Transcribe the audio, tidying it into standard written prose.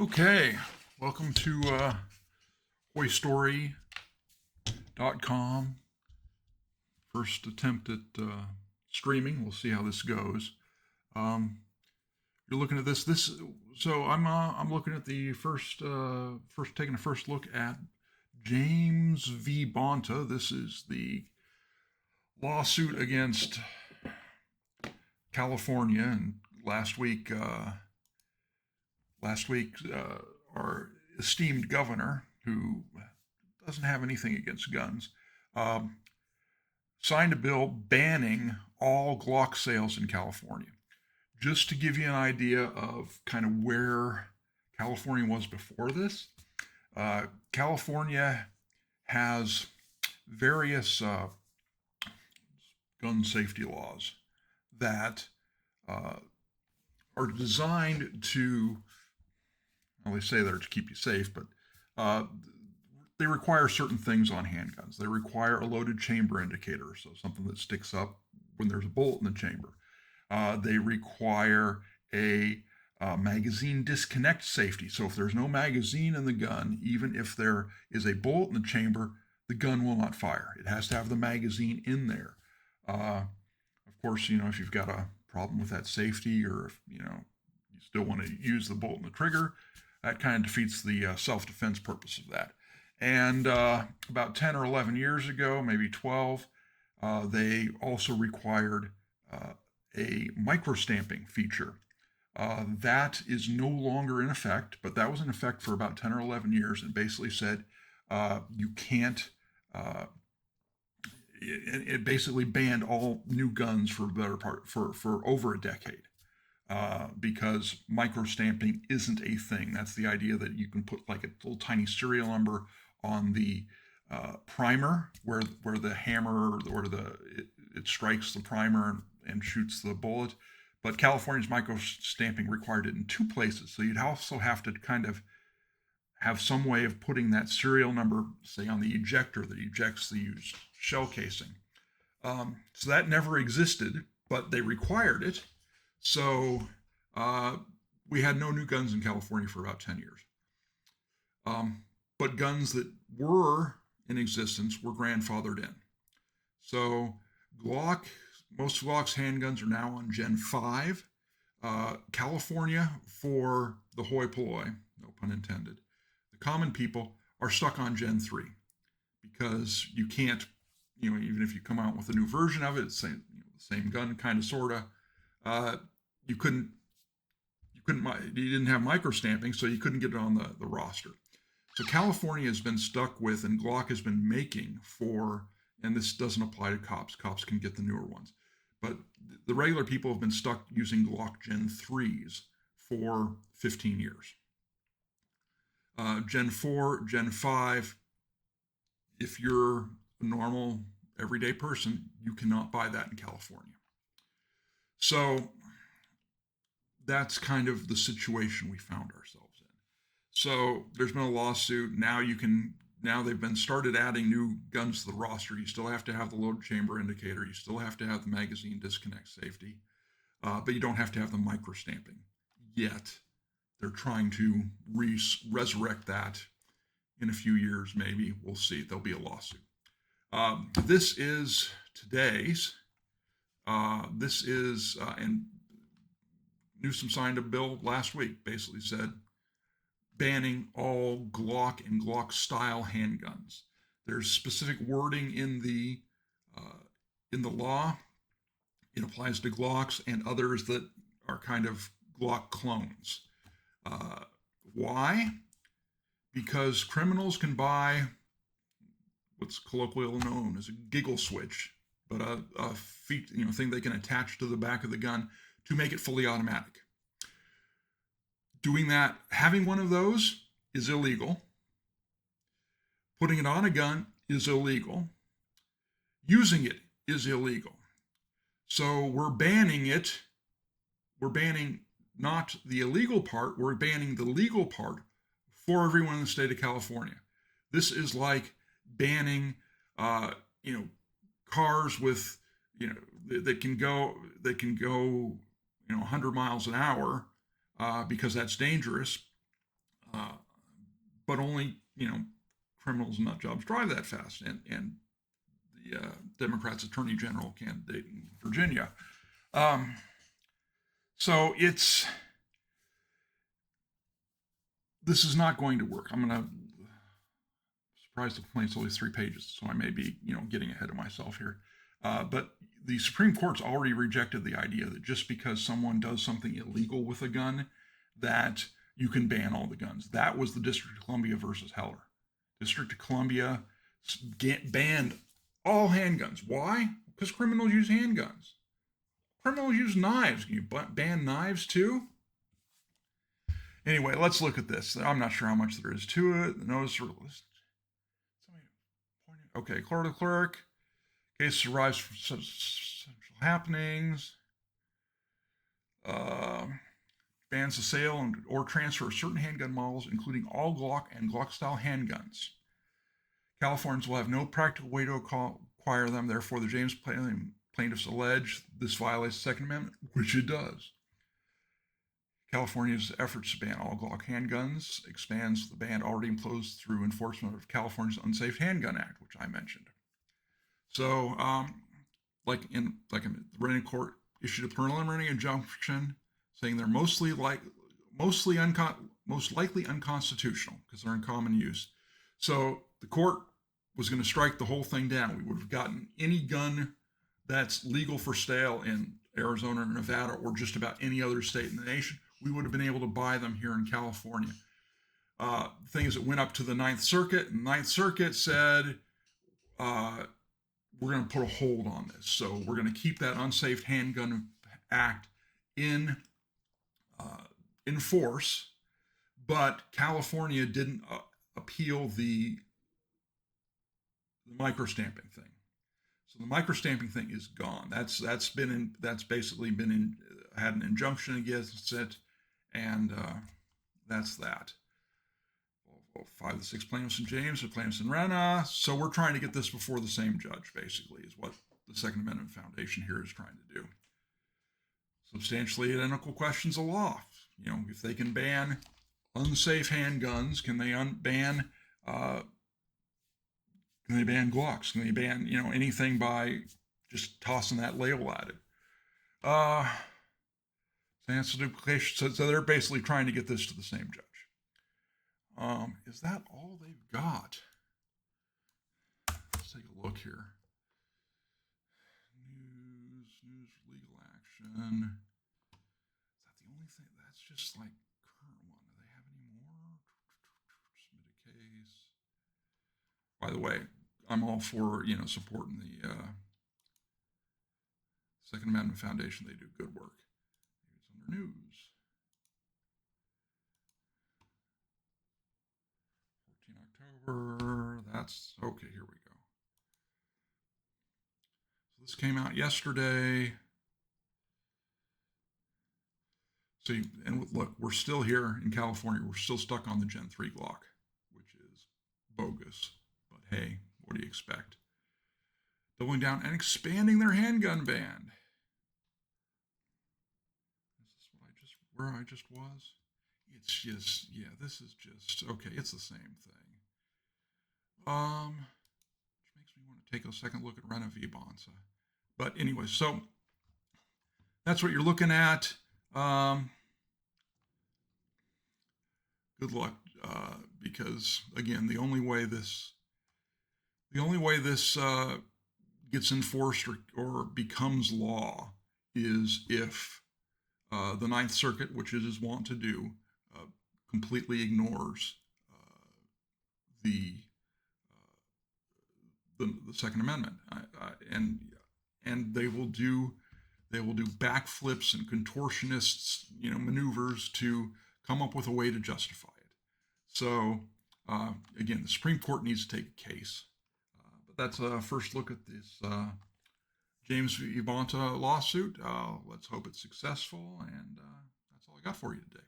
Okay, welcome to hoystory.com. First attempt at streaming. We'll see how this goes. Um, you're looking at this. So I'm looking at the taking a first look at Jaymes v. Bonta. This is the lawsuit against California, and last week, our esteemed governor, who doesn't have anything against guns, um, signed a bill banning all Glock sales in California. Just to give you an idea of kind of where California was before this, California has various gun safety laws that are designed to, well, they say they're to keep you safe, but uh, they require certain things on handguns. They require a loaded chamber indicator, so something that sticks up when there's a bullet in the chamber. They require a magazine disconnect safety. So if there's no magazine in the gun, even if there is a bullet in the chamber, the gun will not fire. It has to have the magazine in there. Of course, if you've got a problem with that safety, or if you still want to use the bolt and the trigger, that kind of defeats the self-defense purpose of that. And about 10 or 11 years ago, maybe 12, they also required a microstamping feature. That is no longer in effect, but that was in effect for about 10 or 11 years, and basically said you can't. It basically banned all new guns for the better part for over a decade. Because microstamping isn't a thing. That's the idea that you can put like a little tiny serial number on the primer where the hammer or it strikes the primer and shoots the bullet. But California's microstamping required it in two places. So you'd also have to kind of have some way of putting that serial number, say, on the ejector that ejects the used shell casing. So that never existed, but they required it. So we had no new guns in California for about 10 years. But guns that were in existence were grandfathered in. So most Glock's handguns are now on Gen 5. California, for the hoi polloi, no pun intended, the common people are stuck on Gen 3 because you can't, even if you come out with a new version of it, it's the same gun, kind of, sort of, you didn't have microstamping, so you couldn't get it on the roster. So California has been stuck with, and Glock has been making for, and this doesn't apply to cops. Cops can get the newer ones. But the regular people have been stuck using Glock Gen 3s for 15 years. Gen 4, Gen 5, if you're a normal, everyday person, you cannot buy that in California. So that's kind of the situation we found ourselves in. So there's been a lawsuit. Now they've been started adding new guns to the roster. You still have to have the load chamber indicator. You still have to have the magazine disconnect safety, but you don't have to have the microstamping yet. They're trying to resurrect that in a few years, maybe. We'll see. There'll be a lawsuit. This is today's. And Newsom signed a bill last week, basically said banning all Glock and Glock style handguns. There's specific wording in the law. It applies to Glocks and others that are kind of Glock clones. Why? Because criminals can buy what's colloquially known as a giggle switch, but a thing they can attach to the back of the gun to make it fully automatic. Doing that, having one of those is illegal. Putting it on a gun is illegal. Using it is illegal. So we're banning it. We're banning not the illegal part, we're banning the legal part for everyone in the state of California. This is like banning, cars with, that can go, 100 miles an hour because that's dangerous. but only, criminals and nut jobs drive that fast. And the Democrats' attorney general candidate in Virginia. So this is not going to work. I'm going to surprised the complaint's only 3 pages, so I may be, getting ahead of myself here. But the Supreme Court's already rejected the idea that just because someone does something illegal with a gun, that you can ban all the guns. That was the District of Columbia versus Heller. District of Columbia banned all handguns. Why? Because criminals use handguns. Criminals use knives. Can you ban knives too? Anyway, let's look at this. I'm not sure how much there is to it. The notice list. Okay, clerk to clerk. Case arrives from central happenings. Bans the sale or transfer of certain handgun models, including all Glock and Glock-style handguns. Californians will have no practical way to acquire them. Therefore, the Jaymes plaintiffs allege this violates the Second Amendment, which it does. California's efforts to ban all Glock handguns expands the ban already imposed through enforcement of California's Unsafe Handgun Act, which I mentioned. So, the Renting Court issued a preliminary injunction saying they're most likely unconstitutional because they're in common use. So the court was going to strike the whole thing down. We would have gotten any gun that's legal for sale in Arizona or Nevada or just about any other state in the nation. We would have been able to buy them here in California. The thing is, it went up to the Ninth Circuit, and the Ninth Circuit said, we're going to put a hold on this. So we're going to keep that Unsafe Handgun Act in force, but California didn't appeal the microstamping thing. So the microstamping thing is gone. That's basically had an injunction against it, and that's that. 5 of the 6 plaintiffs in Jaymes, the plaintiffs in Rena. So we're trying to get this before the same judge, basically, is what the Second Amendment Foundation here is trying to do. Substantially identical questions of law. If they can ban unsafe handguns, can they ban Glocks? Can they ban, anything by just tossing that label at it? Sans duplication. So they're basically trying to get this to the same judge. Is that all they've got? Let's take a look here. News, legal action. Is that the only thing? That's just like current one. Do they have any more? Submit a case. By the way, I'm all for, supporting the Second Amendment Foundation. They do good work. It's under news. 14 October. That's okay. Here we go. So this came out yesterday. So, and look, we're still here in California. We're still stuck on the Gen 3 Glock, which is bogus. But hey, what do you expect? Doubling down and expanding their handgun ban. Is this where I just was? It's just, this is just, okay, it's the same thing. Which makes me want to take a second look at Rena v. Bonta. But anyway, so that's what you're looking at. Good luck, because again, the only way this gets enforced or becomes law is if the Ninth Circuit, which it is wont to do, completely ignores the Second Amendment, and they will do backflips and contortionists, maneuvers to come up with a way to justify it. So again, the Supreme Court needs to take a case. But that's a first look at this Jaymes v. Bonta lawsuit. Let's hope it's successful, and that's all I got for you today.